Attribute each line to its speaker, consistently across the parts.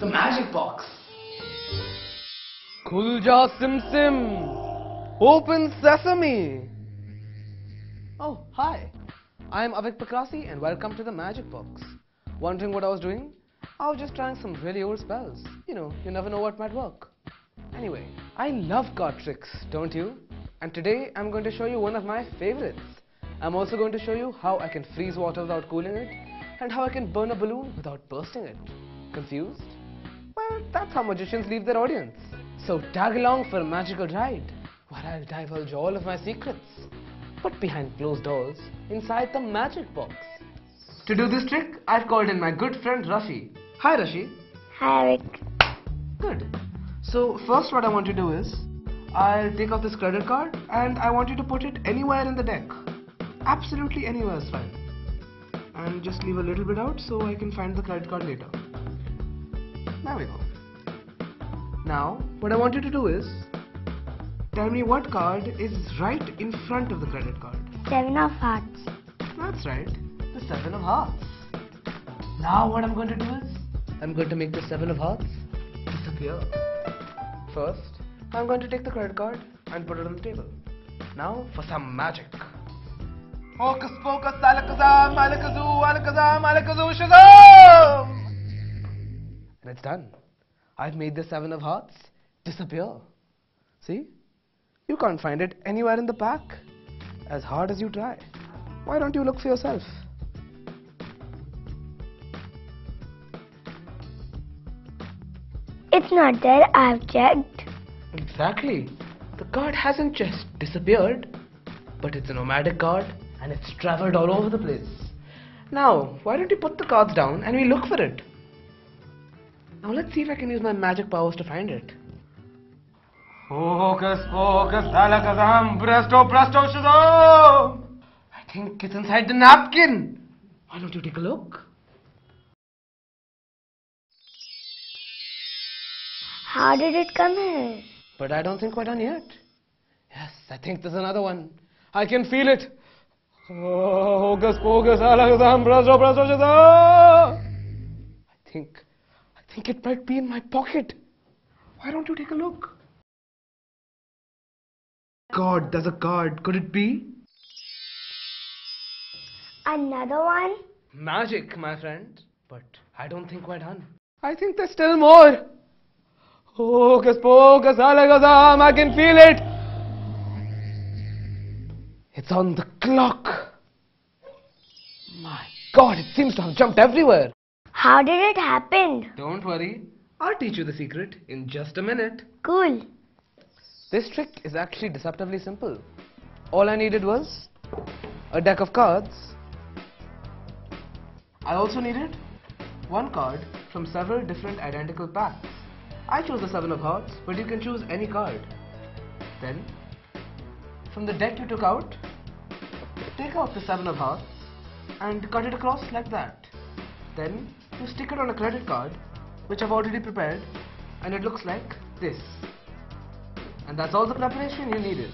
Speaker 1: The Magic Box. Khulja Sim Sim. Open Sesame. Oh, hi. I'm Avik Pakrasi and welcome to the Magic Box. Wondering what I was doing? I was just trying some really old spells. You never know what might work. Anyway, I love card tricks, don't you? And today I'm going to show you one of my favorites. I'm also going to show you how I can freeze water without cooling it and how I can burn a balloon without bursting it. Confused? Well, that's how magicians leave their audience. So tag along for a magical ride where I'll divulge all of my secrets, but behind closed doors inside the Magic Box. To do this trick, I've called in my good friend Rashi. Hi Rashi.
Speaker 2: Hi Rick.
Speaker 1: Good. So first what I want to do is, I'll take off this credit card and I want you to put it anywhere in the deck. Absolutely anywhere is fine. And just leave a little bit out so I can find the credit card later. There we go. Now, what I want you to do is, tell me what card is right in front of the credit card.
Speaker 2: 7 of Hearts.
Speaker 1: That's right, the 7 of Hearts. Now what I'm going to do is, I'm going to make the 7 of Hearts disappear. First, I'm going to take the credit card and put it on the table. Now for some magic. Hocus pocus, alakazam, alakazoo, alakazam, alakazoo, shazam! And it's done. I've made the 7 of Hearts disappear. See? You can't find it anywhere in the pack, as hard as you try. Why don't you look for yourself?
Speaker 2: It's not there, I've checked.
Speaker 1: Exactly. The card hasn't just disappeared, but it's a nomadic card and it's traveled all over the place. Now, why don't you put the cards down and we look for it? Now let's see if I can use my magic powers to find it. Hocus pocus, alakazam, presto, presto, shazam! I think it's inside the napkin. Why don't you take a look?
Speaker 2: How did it come here?
Speaker 1: But I don't think we're done yet. Yes, I think there's another one. I can feel it. Oh, hocus pocus, alakazam, presto, presto, shazam! I think it might be in my pocket. Why don't you take a look? God, there's a card. Could it be?
Speaker 2: Another one?
Speaker 1: Magic, my friend. But I don't think we're done. I think there's still more. Hocus pocus, alakazam, I can feel it. It's on the clock. My God, it seems to have jumped everywhere.
Speaker 2: How did it happen?
Speaker 1: Don't worry, I'll teach you the secret in just a minute.
Speaker 2: Cool.
Speaker 1: This trick is actually deceptively simple. All I needed was a deck of cards. I also needed one card from several different identical packs. I chose the 7 of Hearts, but you can choose any card. Then, from the deck you took out, take out the 7 of Hearts and cut it across like that. Then, you stick it on a credit card, which I've already prepared, and it looks like this. And that's all the preparation you needed.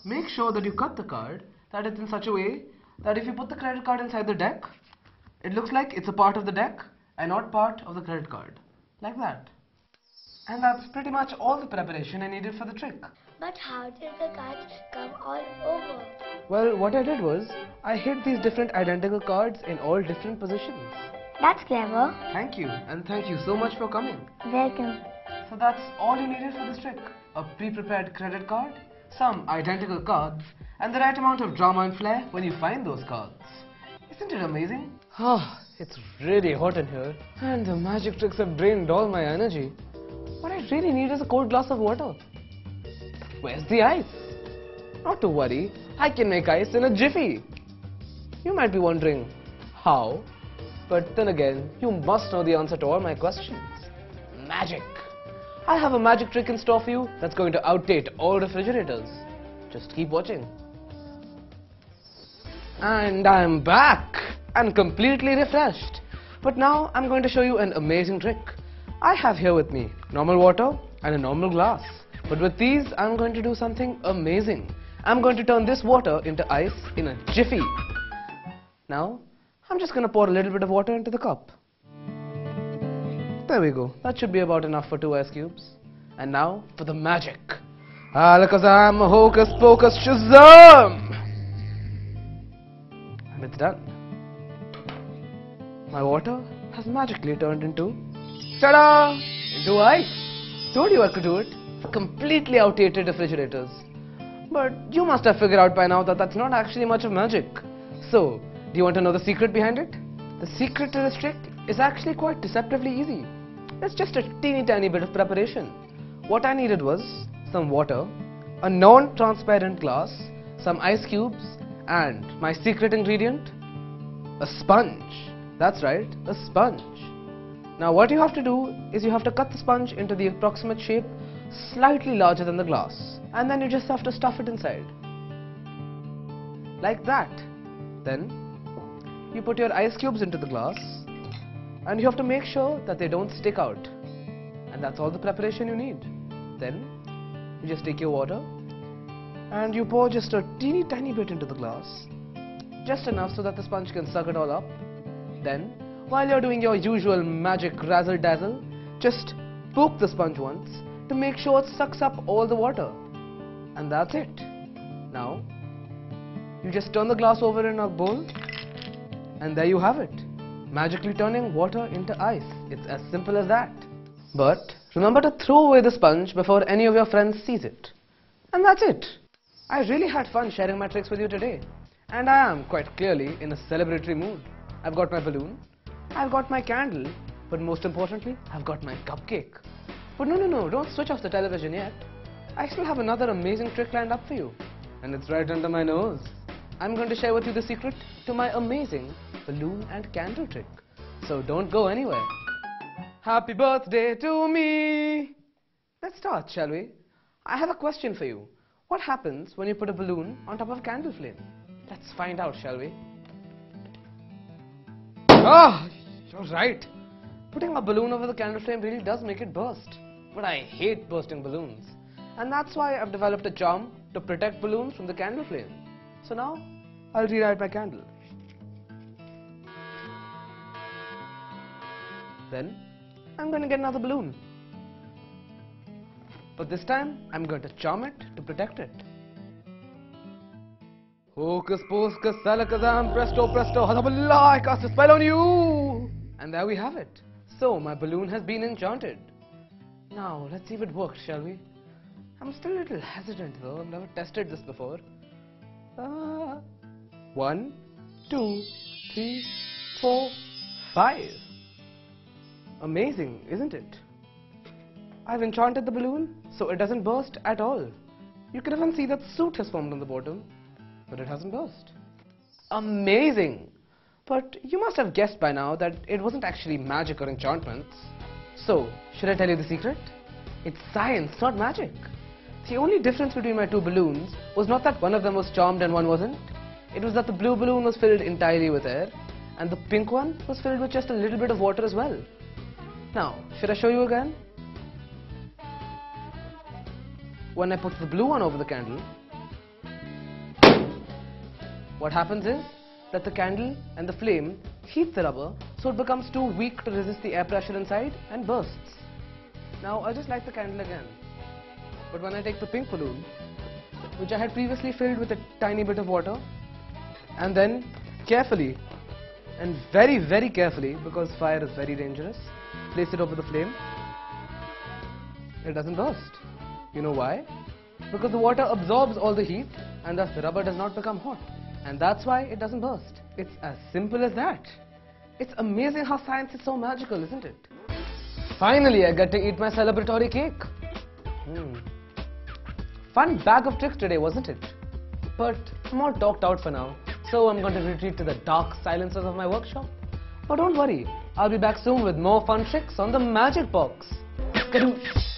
Speaker 1: Make sure that you cut the card, that it's in such a way that if you put the credit card inside the deck, it looks like it's a part of the deck and not part of the credit card. Like that. And that's pretty much all the preparation I needed for the trick.
Speaker 2: But how did the cards come all over?
Speaker 1: Well, what I did was, I hid these different identical cards in all different positions.
Speaker 2: That's clever.
Speaker 1: Thank you, and thank you so much for coming.
Speaker 2: Welcome.
Speaker 1: So that's all you needed for this trick. A pre-prepared credit card, some identical cards, and the right amount of drama and flair when you find those cards. Isn't it amazing? Ah, it's really hot in here, and the magic tricks have drained all my energy. What I really need is a cold glass of water. Where's the ice? Not to worry, I can make ice in a jiffy. You might be wondering, how? But then again, you must know the answer to all my questions. Magic. I have a magic trick in store for you that's going to outdate all refrigerators. Just keep watching. And I'm back and completely refreshed. But now I'm going to show you an amazing trick. I have here with me normal water and a normal glass. But with these, I'm going to do something amazing. I'm going to turn this water into ice in a jiffy. Now, I'm just going to pour a little bit of water into the cup. There we go. That should be about enough for 2 ice cubes. And now for the magic. Alakazam, hocus pocus, shazam! And it's done. My water has magically turned into ta-da! Into ice. Told you I could do it. Completely outdated refrigerators. But you must have figured out by now that that's not actually much of magic. So, do you want to know the secret behind it? The secret to this trick is actually quite deceptively easy. It's just a teeny tiny bit of preparation. What I needed was some water, a non-transparent glass, some ice cubes, and my secret ingredient, a sponge. That's right, a sponge. Now what you have to do is you have to cut the sponge into the approximate shape slightly larger than the glass, and then you just have to stuff it inside. Like that. Then you put your ice cubes into the glass, and you have to make sure that they don't stick out. And that's all the preparation you need. Then you just take your water and you pour just a teeny tiny bit into the glass, just enough so that the sponge can suck it all up. Then while you're doing your usual magic razzle dazzle, just poke the sponge once to make sure it sucks up all the water. And that's it. Now you just turn the glass over in a bowl, and there you have it, magically turning water into ice. It's as simple as that. But remember to throw away the sponge before any of your friends sees it. And that's it. I really had fun sharing my tricks with you today. And I am quite clearly in a celebratory mood. I've got my balloon, I've got my candle, but most importantly, I've got my cupcake. But no, don't switch off the television yet. I still have another amazing trick lined up for you. And it's right under my nose. I'm going to share with you the secret to my amazing balloon and candle trick. So don't go anywhere. Happy birthday to me! Let's start, shall we? I have a question for you. What happens when you put a balloon on top of a candle flame? Let's find out, shall we? Ah, you're right. Putting a balloon over the candle flame really does make it burst. But I hate bursting balloons. And that's why I've developed a charm to protect balloons from the candle flame. So now, I'll relight my candle. Then, I'm going to get another balloon. But this time, I'm going to charm it to protect it. Hocus pocus, alakazam, presto presto, hadaballah, I cast a spell on you! And there we have it. So, my balloon has been enchanted. Now, let's see if it works, shall we? I'm still a little hesitant though, I've never tested this before. 1, 2, 3, 4, 5. Amazing, isn't it? I've enchanted the balloon, so it doesn't burst at all. You can even see that soot has formed on the bottom, but it hasn't burst. Amazing! But you must have guessed by now that it wasn't actually magic or enchantments. So, should I tell you the secret? It's science, not magic. The only difference between my 2 balloons was not that one of them was charmed and one wasn't. It was that the blue balloon was filled entirely with air, and the pink one was filled with just a little bit of water as well. Now, should I show you again? When I put the blue one over the candle, what happens is that the candle and the flame heat the rubber so it becomes too weak to resist the air pressure inside and bursts. Now I'll just light the candle again. But when I take the pink balloon, which I had previously filled with a tiny bit of water, and then carefully, and very carefully, because fire is very dangerous, place it over the flame, it doesn't burst. You know why? Because the water absorbs all the heat and thus the rubber does not become hot. And that's why it doesn't burst. It's as simple as that. It's amazing how science is so magical, isn't it? Finally, I get to eat my celebratory cake. Fun bag of tricks today, wasn't it? But I'm all talked out for now, so I'm going to retreat to the dark silences of my workshop. But don't worry, I'll be back soon with more fun tricks on the Magic Box. Kadoosh!